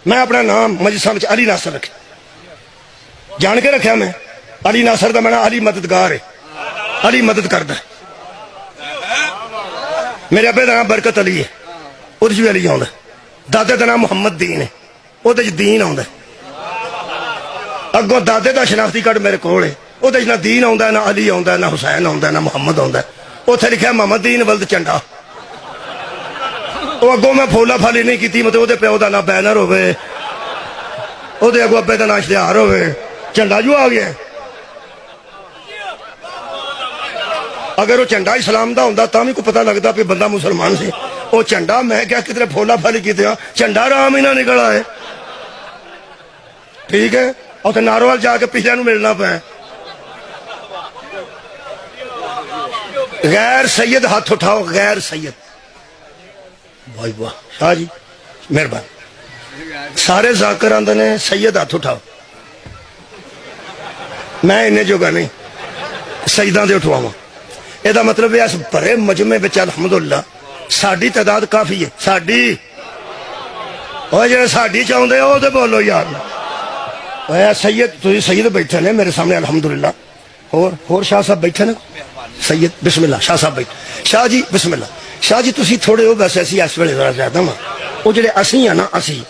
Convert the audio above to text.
मैं अपना नाम मजलिसां विच अली नासर रखा, जान के रखा मैं। अली नासर का मैं अली मददगार है, अली मदद करदा है। मेरे अब्बे का नाम बरकत अली है, उहदे च भी अली आउंदा। दादे का नाम मुहम्मद दीन है, उहदे च दीन आउंदा। अगों दादे का शनाख्ती कार्ड मेरे कोल है, उहदे च ना दीन आउंदा, ना अली आउंदा, ना हुसैन आउंदा, ना मुहम्मद आउंदा। उत्थे लिखिआ मोहम्मद दीन वल्द झंडा। वो अगों मैं फोला फाली नहीं की, मतलब वो प्यो का ना बैनर होवे, ਉਹਦੇ अगों अब्बे का ना इश्तिहार होवे, झंडा जो आ गया। अगर वो झंडा इस्लाम का होंदा तां भी कोई पता लगता भी बंदा मुसलमान से। वो झंडा मैं क्या कितने फोला फाली की, झंडा राम ही ना निकला है। ठीक है, और नारोवाल जाके पिछले नूं मिलना पाया। गैर सैयद हाथ उठाओ, गैर सैयद। भाई वाह शाह जी मेहरबान। सारे जाकर आंदे ने सैयद हाथ उठाओ, मैं इन्ने जोगा नहीं सईदां दे उठवावां। ਇਹਦਾ मतलब है इस भरे मजमे विच अलहमदुलिल्लाह साडी तादाद काफ़ी है। साडी और जो साडी चाहुंदे हो ते बोलो यार। सैयद तुसीं सैयद बैठे ने मेरे सामने अलहमदुलिल्लाह। होर शाह साहब बैठे ने, सैयद बिस्मिल्लाह शाह साहब बैठे। शाह जी बिस्मिल्लाह। शाह जी तुसीं थोड़े हो, वैसे असीं इस वेले ज़रा ज़्यादा वां। वो जिहड़े असीं आ ना, असीं